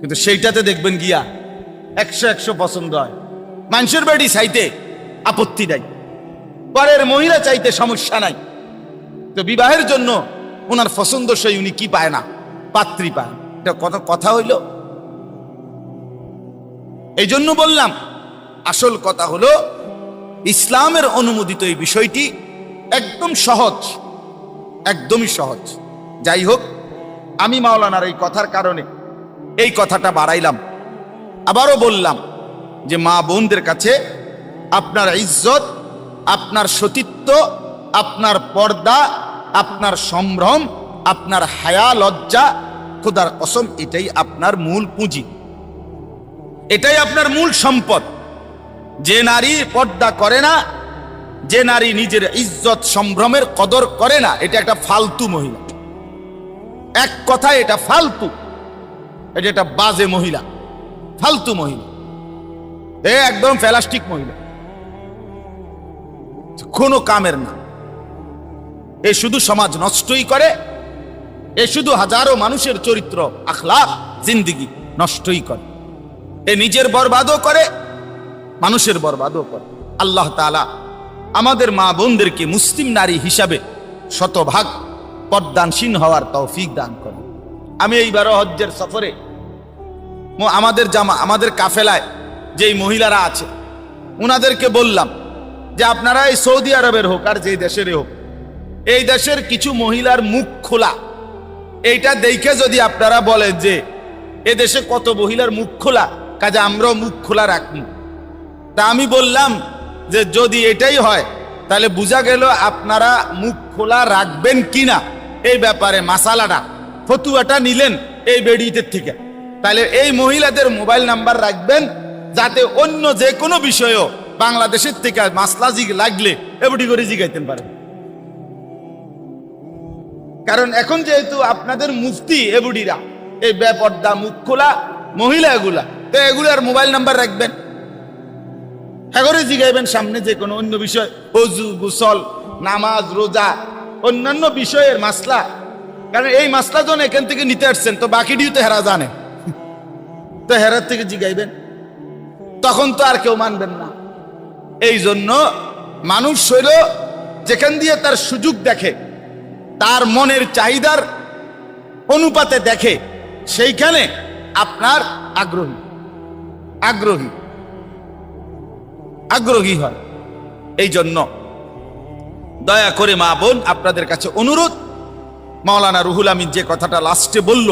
কিন্তু সেইটাতে দেখবেন গিয়া 100 পছন্দ হয়। মানুষের বাড়ি চাইতে আপত্তি নাই, পরের মহিলা চাইতে সমস্যা নাই। তো বিবাহের জন্য ওনার পছন্দ সেই উনি কি পায় না, পাত্রী পায়। এটা কথা হইল। এই জন্য বললাম আসল কথা হলো ইসলামের অনুমোদিত এই বিষয়টি একদম সহজ, একদমই সহজ। যাই হোক, আমি মাওলানার এই কথার কারণে এই কথাটা বাড়াইলাম। আবারও বললাম যে মা বোনদের কাছে আপনার ইজ্জত, আপনার সতীত্ব, আপনার পর্দা, আপনার সম্ভ্রম, আপনার হায়া লজ্জা, খোদার কসম এটাই আপনার মূল পুঁজি, এটাই আপনার মূল সম্পদ। যে নারী পর্দা করে না, যে নারী নিজের ইজ্জত সম্ভ্রমের কদর করে না, এটা একটা ফালতু মহিলা। এক কথায় এটা ফালতু, এটা একটা বাজে মহিলা, ফালতু মহিলা, একদম প্লাস্টিক মহিলা, কোনো কামের না। এ শুধু সমাজ নষ্টই করে, এ শুধু হাজারো মানুষের চরিত্র, আখলাক, জিন্দেগি নষ্টই করে। এ নিজের বরবাদও করে, মানুষের বরবাদও করে। আল্লাহ তাআলা আমাদের মা বোনদেরকে মুসলিম নারী হিসাবে শতভাগ পর্দানশীল হওয়ার তৌফিক দান করে। আমি এইবারও হজ্জের সফরে আমাদের কাফেলায় যেই মহিলারা আছে উনাদেরকে বললাম যে আপনারা এই সৌদি আরবের হোক আর যেই দেশের হোক, এই দেশের কিছু মহিলার মুখ খোলা, এইটা দেখে যদি আপনারা বলেন যে এ দেশে কত মহিলার মুখ খোলা, কাজে আমরাও মুখ খোলা রাখবো, তা আমি বললাম যে যদি এটাই হয় তাহলে বোঝা গেল আপনারা মুখ খোলা রাখবেন কিনা এই ব্যাপারে মাসালাটা, ফতুয়াটা নিলেন এই বেডিতের থেকে। তাহলে এই মহিলাদের মোবাইল নাম্বার রাখবেন, যাতে অন্য যে কোনো বিষয়েও বাংলাদেশের থেকে মাসলা লাগলে এবডি করে জিগাইতেন পারেন। কারণ এখন যেহেতু আপনাদের মুফতি এবডিরা এই বেপর্দা মুখ খোলা মহিলা এগুলা, তো এগুলার মোবাইল নাম্বার রাখবেন, হ্যাঁ জিগাইবেন সামনে যে কোনো অন্য বিষয়, ওযু, গোসল, নামাজ, রোজা, অন্যান্য বিষয়ের মাসলা। কারণ এই মাসলা যখন এখান থেকে নিতে আসছেন তো বাকিটিও তো হেরা জানে, তো হেরার থেকে জিগাইবেন, তখন তো আর কেউ মানবেন না। এই জন্য মানুষ হইল যেখান দিয়ে তার সুযোগ দেখে, তার মনের চাহিদার অনুপাতে দেখে, সেইখানে আপনার আগ্রহী আগ্রহী আগ্রহী হয়। এই জন্য দয়া করে মা বোন আপনাদের কাছে অনুরোধ, মাওলানা রুহুল আমিন যে কথাটা লাস্টে বলল